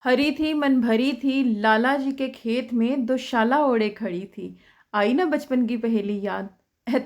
हरी थी मन भरी थी, लाला जी के खेत में दुशाला ओढ़े खड़ी थी। आई ना बचपन की पहेली याद,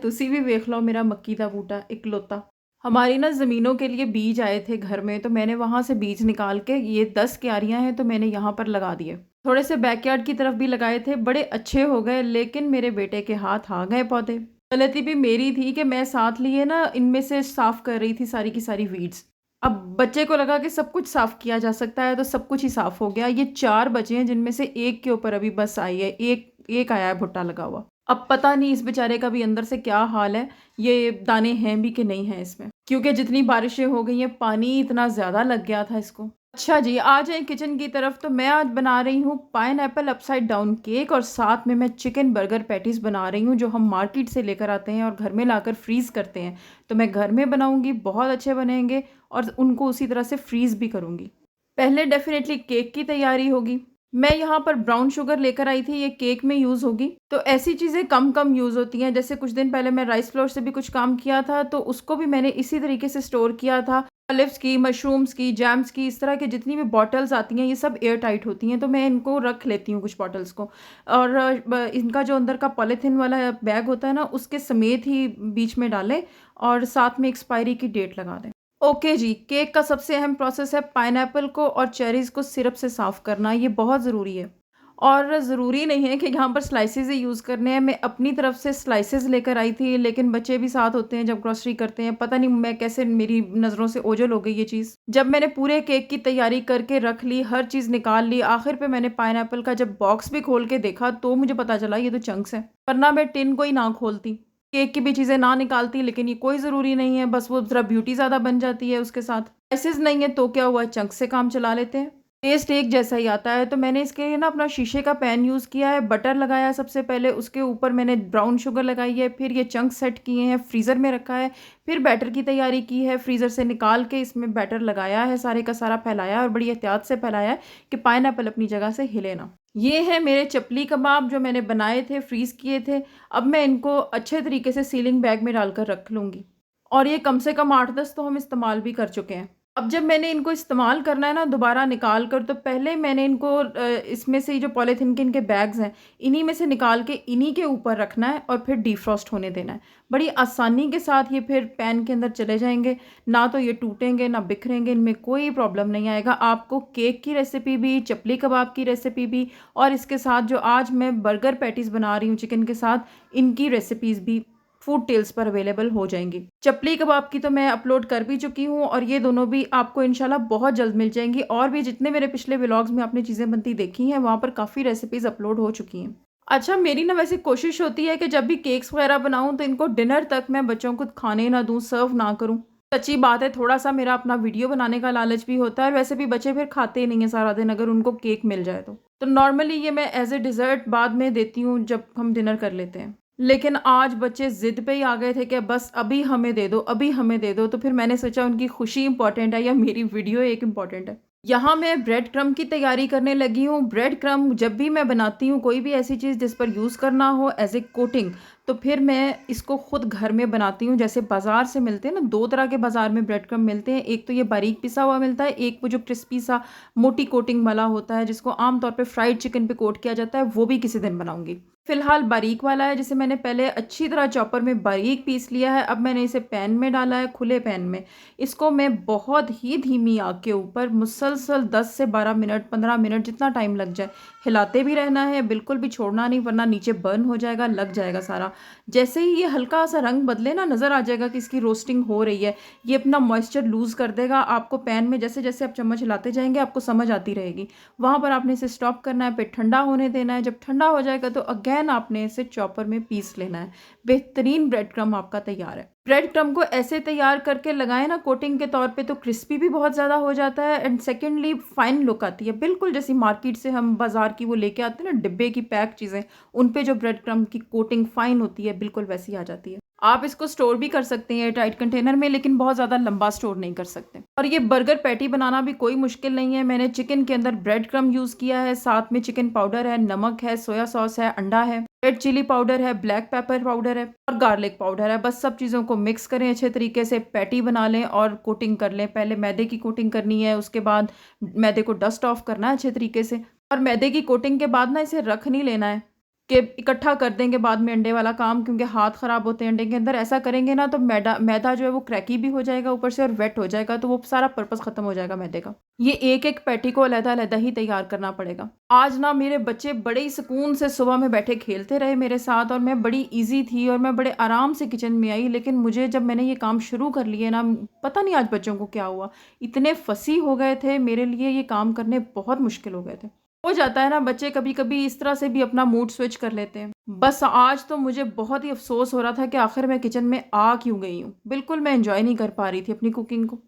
तुसी भी वेख लो मेरा मक्की दा बूटा इकलौता। हमारी ना ज़मीनों के लिए बीज आए थे घर में, तो मैंने वहाँ से बीज निकाल के ये 10 क्यारियाँ हैं तो मैंने यहाँ पर लगा दिए। थोड़े से बैकयार्ड की तरफ भी लगाए थे, बड़े अच्छे हो गए, लेकिन मेरे बेटे के हाथ आ गए पौधे। गलती भी मेरी थी कि मैं साथ लिए ना इनमें से साफ़ कर रही थी सारी की सारी वीड्स। अब बच्चे को लगा कि सब कुछ साफ़ किया जा सकता है, तो सब कुछ ही साफ़ हो गया। ये 4 बचे हैं, जिनमें से 1 के ऊपर अभी बस आई है, एक एक आया है भुट्टा लगा हुआ। अब पता नहीं इस बेचारे का भी अंदर से क्या हाल है, ये दाने हैं भी कि नहीं हैं इसमें। क्योंकि जितनी बारिशें हो गई हैं, पानी इतना ज़्यादा लग गया था इसको। अच्छा जी, आ जाएँ किचन की तरफ। तो मैं आज बना रही हूँ पाइनएप्पल अपसाइड डाउन केक, और साथ में मैं चिकन बर्गर पैटीज़ बना रही हूँ, जो हम मार्केट से लेकर आते हैं और घर में लाकर फ्रीज़ करते हैं। तो मैं घर में बनाऊँगी, बहुत अच्छे बनेंगे, और उनको उसी तरह से फ्रीज़ भी करूँगी। पहले डेफ़िनेटली केक की तैयारी होगी। मैं यहाँ पर ब्राउन शुगर लेकर आई थी, ये केक में यूज़ होगी। तो ऐसी चीज़ें कम-कम यूज़ होती हैं, जैसे कुछ दिन पहले मैं राइस फ्लोर से भी कुछ काम किया था, तो उसको भी मैंने इसी तरीके से स्टोर किया था। ऑलिव्स की, मशरूम्स की, जैम्स की, इस तरह की जितनी भी बॉटल्स आती हैं, ये सब एयर टाइट होती हैं, तो मैं इनको रख लेती हूँ कुछ बॉटल्स को। और इनका जो अंदर का पॉलीथीन वाला बैग होता है ना, उसके समेत ही बीच में डालें, और साथ में एक्सपायरी की डेट लगा दें। ओके जी, केक का सबसे अहम प्रोसेस है पाइनएप्पल को और चेरीज़ को सिरप से साफ़ करना, ये बहुत ज़रूरी है। और ज़रूरी नहीं है कि यहाँ पर स्लाइसेस ही यूज़ करने हैं, मैं अपनी तरफ से स्लाइसेस लेकर आई थी, लेकिन बच्चे भी साथ होते हैं जब ग्रोसरी करते हैं, पता नहीं मैं कैसे मेरी नज़रों से ओझल हो गई ये चीज़। जब मैंने पूरे केक की तैयारी करके रख ली, हर चीज़ निकाल ली, आखिर पे मैंने पाइनएप्पल का जब बॉक्स भी खोल के देखा, तो मुझे पता चला ये तो चंक्स हैं, वरना मैं टिन को ही ना खोलती। केक की भी चीज़ें ना निकालती, लेकिन ये कोई ज़रूरी नहीं है, बस वो ज़रा ब्यूटी ज़्यादा बन जाती है उसके साथ। स्लाइसेस नहीं है तो क्या हुआ, चंक्स से काम चला लेते हैं। टेस्ट एक जैसा ही आता है, तो मैंने इसके लिए ना अपना शीशे का पैन यूज़ किया है, बटर लगाया सबसे पहले, उसके ऊपर मैंने ब्राउन शुगर लगाई है, फिर ये चंक्स सेट किए हैं, फ्रीज़र में रखा है, फिर बैटर की तैयारी की है, फ्रीज़र से निकाल के इसमें बैटर लगाया है, सारे का सारा फैलाया और बड़ी एहतियात से फैलाया है कि पाइनएप्पल अपनी जगह से हिले ना। ये है मेरे चपली कबाब जो मैंने बनाए थे, फ्रीज़ किए थे। अब मैं इनको अच्छे तरीके से सीलिंग बैग में डालकर रख लूँगी, और ये कम से कम 8-10 तो हम इस्तेमाल भी कर चुके हैं। अब जब मैंने इनको इस्तेमाल करना है ना दोबारा निकाल कर, तो पहले मैंने इनको इसमें से जो पॉलीथीन के इनके बैग्स हैं, इन्हीं में से निकाल के इन्हीं के ऊपर रखना है और फिर डिफ्रॉस्ट होने देना है। बड़ी आसानी के साथ ये फिर पैन के अंदर चले जाएँगे, ना तो ये टूटेंगे, ना बिखरेंगे, इनमें कोई प्रॉब्लम नहीं आएगा। आपको केक की रेसिपी भी, चपली कबाब की रेसिपी भी, और इसके साथ जो आज मैं बर्गर पैटीज़ बना रही हूँ चिकन के साथ, इनकी रेसिपीज़ भी फूड टेल्स पर अवेलेबल हो जाएँगी। चपली कबाब की तो मैं अपलोड कर भी चुकी हूँ, और ये दोनों भी आपको इंशाल्लाह बहुत जल्द मिल जाएँगी, और भी जितने मेरे पिछले व्लॉग्स में आपने चीज़ें बनती देखी हैं, वहाँ पर काफ़ी रेसिपीज़ अपलोड हो चुकी हैं। अच्छा, मेरी ना वैसे कोशिश होती है कि जब भी केक्स वगैरह बनाऊँ, तो इनको डिनर तक मैं बच्चों को खाने ना दूँ, सर्व ना करूँ। सच्ची बात है, थोड़ा-सा मेरा अपना वीडियो बनाने का लालच भी होता है, और वैसे भी बच्चे फिर खाते ही नहीं हैं सारा दिन अगर उनको केक मिल जाए तो। तो नॉर्मली ये मैं एज़ अ डिज़र्ट बाद में देती हूँ जब हम डिनर कर लेते हैं। लेकिन आज बच्चे ज़िद पे ही आ गए थे कि बस अभी हमें दे दो, अभी हमें दे दो, तो फिर मैंने सोचा उनकी खुशी इम्पोर्टेंट है या मेरी वीडियो एक इम्पोर्टेंट है। यहाँ मैं ब्रेड क्रम्ब की तैयारी करने लगी हूँ। ब्रेड क्रम्ब जब भी मैं बनाती हूँ, कोई भी ऐसी चीज़ जिस पर यूज़ करना हो एज़ ए कोटिंग, तो फिर मैं इसको खुद घर में बनाती हूँ। जैसे बाज़ार से मिलते हैं ना, 2 तरह के बाज़ार में ब्रेड क्रम्ब मिलते हैं। एक तो ये बारीक पिसा हुआ मिलता है, एक वो जो क्रिस्पी सा मोटी कोटिंग वाला होता है, जिसको आम तौर पे फ्राइड चिकन पे कोट किया जाता है, वो भी किसी दिन बनाऊँगी। फ़िलहाल बारीक वाला है, जिसे मैंने पहले अच्छी तरह चॉपर में बारीक पीस लिया है। अब मैंने इसे पैन में डाला है, खुले पैन में। इसको मैं बहुत ही धीमी आँच के ऊपर मुसलसल 10 से 12 मिनट, 15 मिनट, जितना टाइम लग जाए, हिलाते भी रहना है, बिल्कुल भी छोड़ना नहीं, वरना नीचे बर्न हो जाएगा, लग जाएगा सारा। जैसे ही ये हल्का-सा रंग बदले ना, नज़र आ जाएगा कि इसकी रोस्टिंग हो रही है, ये अपना मॉइस्चर लूज़ कर देगा। आपको पैन में जैसे-जैसे आप चम्मच हिलाते जाएँगे, आपको समझ आती रहेगी। वहाँ पर आपने इसे स्टॉप करना है, फिर ठंडा होने देना है। जब ठंडा हो जाएगा, तो अगेन आपने इसे चॉपर में पीस लेना है। बेहतरीन ब्रेड क्रम्ब आपका तैयार है। ब्रेड क्रम्ब को ऐसे तैयार करके लगाएँ ना कोटिंग के तौर पे, तो क्रिस्पी भी बहुत ज़्यादा हो जाता है, एंड सेकंडली फाइन लुक आती है। बिल्कुल जैसी मार्केट से हम बाज़ार की वो लेके आते हैं ना डिब्बे की पैक चीज़ें, उन पे जो ब्रेड क्रम्ब की कोटिंग फाइन होती है, बिल्कुल वैसी आ जाती है। आप इसको स्टोर भी कर सकते हैं टाइट कंटेनर में, लेकिन बहुत ज़्यादा लंबा स्टोर नहीं कर सकते। और ये बर्गर पैटी बनाना भी कोई मुश्किल नहीं है। मैंने चिकन के अंदर ब्रेड क्रम्ब यूज़ किया है, साथ में चिकन पाउडर है, नमक है, सोया सॉस है, अंडा है, रेड चिली पाउडर है, ब्लैक पेपर पाउडर है और गार्लिक पाउडर है। बस सब चीज़ों को मिक्स करें अच्छे तरीके से, पैटी बना लें और कोटिंग कर लें। पहले मैदे की कोटिंग करनी है, उसके बाद मैदे को डस्ट ऑफ करना है अच्छे तरीके से, और मैदे की कोटिंग के बाद ना इसे रख नहीं लेना है कि इकट्ठा कर देंगे बाद में अंडे वाला काम, क्योंकि हाथ ख़राब होते हैं अंडे के अंदर। ऐसा करेंगे ना तो मैदा मैदा जो है वो क्रैकी भी हो जाएगा ऊपर से और वेट हो जाएगा, तो वो सारा पर्पस ख़त्म हो जाएगा मैदे का। ये एक-एक पैटी को अलग-अलग ही तैयार करना पड़ेगा। आज ना मेरे बच्चे बड़े ही सुकून से सुबह में बैठे खेलते रहे मेरे साथ, और मैं बड़ी ईज़ी थी और मैं बड़े आराम से किचन में आई। लेकिन मुझे जब मैंने ये काम शुरू कर लिए ना, पता नहीं आज बच्चों को क्या हुआ, इतने फँसी हो गए थे, मेरे लिए ये काम करने बहुत मुश्किल हो गए थे। हो जाता है ना, बच्चे कभी-कभी इस तरह से भी अपना मूड स्विच कर लेते हैं। बस आज तो मुझे बहुत ही अफ़सोस हो रहा था कि आखिर मैं किचन में आ क्यों गई हूँ। बिल्कुल मैं एन्जॉय नहीं कर पा रही थी अपनी कुकिंग को।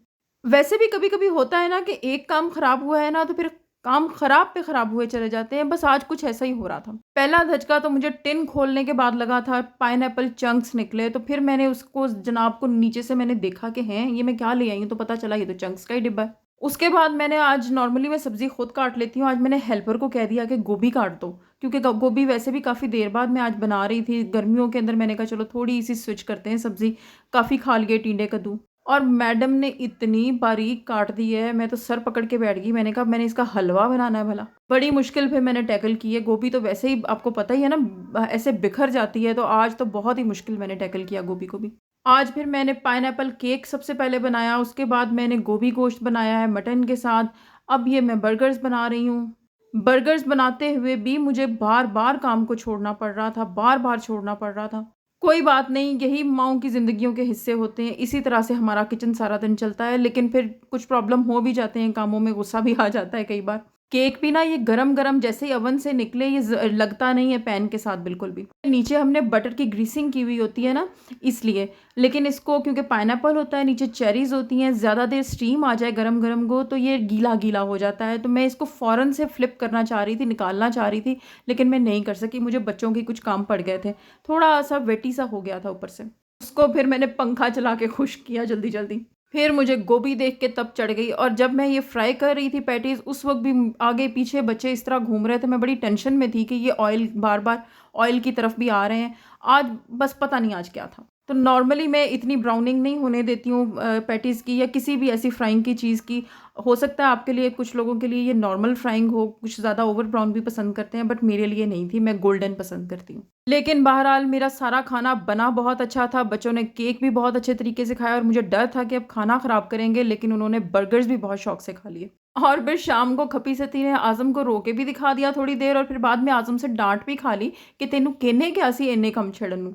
वैसे भी कभी-कभी होता है ना कि एक काम खराब हुआ है ना, तो फिर काम खराब पे खराब हुए चले जाते हैं। बस आज कुछ ऐसा ही हो रहा था। पहला धचका तो मुझे टिन खोलने के बाद लगा था, पाइनएप्पल चंक्स निकले, तो फिर मैंने उसको जनाब को नीचे से मैंने देखा कि हैं, ये मैं क्या ले आई हूँ, तो पता चला ये तो चंक्स का ही डिब्बा है। उसके बाद मैंने आज नॉर्मली मैं सब्ज़ी खुद काट लेती हूँ, आज मैंने हेल्पर को कह दिया कि गोभी काट दो, क्योंकि ग गोभी वैसे भी काफ़ी देर बाद मैं आज बना रही थी। गर्मियों के अंदर मैंने कहा चलो थोड़ी-सी स्विच करते हैं सब्ज़ी, काफ़ी खा लिए टिंडे कद्दू। और मैडम ने इतनी बारीक काट दी है, मैं तो सर पकड़ के बैठ गई। मैंने कहा मैंने इसका हलवा बनाना है भला। बड़ी मुश्किल फिर मैंने टैकल की है। गोभी तो वैसे ही आपको पता ही है ना, ऐसे बिखर जाती है, तो आज तो बहुत ही मुश्किल मैंने टैकल किया गोभी को भी। आज फिर मैंने पाइनएप्पल केक सबसे पहले बनाया, उसके बाद मैंने गोभी गोश्त बनाया है मटन के साथ। अब ये मैं बर्गर्स बना रही हूँ। बर्गर्स बनाते हुए भी मुझे बार-बार काम को छोड़ना पड़ रहा था, बार-बार छोड़ना पड़ रहा था। कोई बात नहीं, यही माँओं की ज़िंदगियों के हिस्से होते हैं, इसी तरह से हमारा किचन सारा दिन चलता है, लेकिन फिर कुछ प्रॉब्लम हो भी जाते हैं कामों में, गुस्सा भी आ जाता है कई बार। केक भी ना ये गरम-गरम जैसे ही ओवन से निकले, ये लगता नहीं है पैन के साथ बिल्कुल भी। नीचे हमने बटर की ग्रीसिंग की हुई होती है ना, इसलिए। लेकिन इसको क्योंकि पाइनएप्पल होता है, नीचे चेरीज़ होती हैं, ज़्यादा देर स्टीम आ जाए गरम-गरम को, तो ये गीला-गीला हो जाता है। तो मैं इसको फ़ौरन से फ्लिप करना चाह रही थी, निकालना चाह रही थी, लेकिन मैं नहीं कर सकी, मुझे बच्चों के कुछ काम पड़ गए थे। थोड़ा-सा वेटी सा हो गया था ऊपर से। उसको फिर मैंने पंखा चला के खुश्क किया जल्दी-जल्दी। फिर मुझे गोभी देख के तब चढ़ गई, और जब मैं ये फ्राई कर रही थी पैटीज़, उस वक़्त भी आगे-पीछे बच्चे इस तरह घूम रहे थे। मैं बड़ी टेंशन में थी कि ये ऑयल बार-बार ऑयल की तरफ भी आ रहे हैं। आज बस पता नहीं आज क्या था। तो नॉर्मली मैं इतनी ब्राउनिंग नहीं होने देती हूँ पैटीज़ की या किसी भी ऐसी फ्राइंग की चीज़ की। हो सकता है आपके लिए, कुछ लोगों के लिए ये नॉर्मल फ्राइंग हो, कुछ ज़्यादा ओवर ब्राउन भी पसंद करते हैं, बट मेरे लिए नहीं थी, मैं गोल्डन पसंद करती हूँ। लेकिन बहरहाल मेरा सारा खाना बना बहुत अच्छा था, बच्चों ने केक भी बहुत अच्छे तरीके से खाया, और मुझे डर था कि अब खाना ख़राब करेंगे, लेकिन उन्होंने बर्गर्स भी बहुत शौक से खा लिए। और फिर शाम को खपी सती ने आज़म को रो के भी दिखा दिया थोड़ी देर, और फिर बाद में आज़म से डाँट भी खा ली कि तेनू कहने क्या सी इन्ने कम छड़न नू।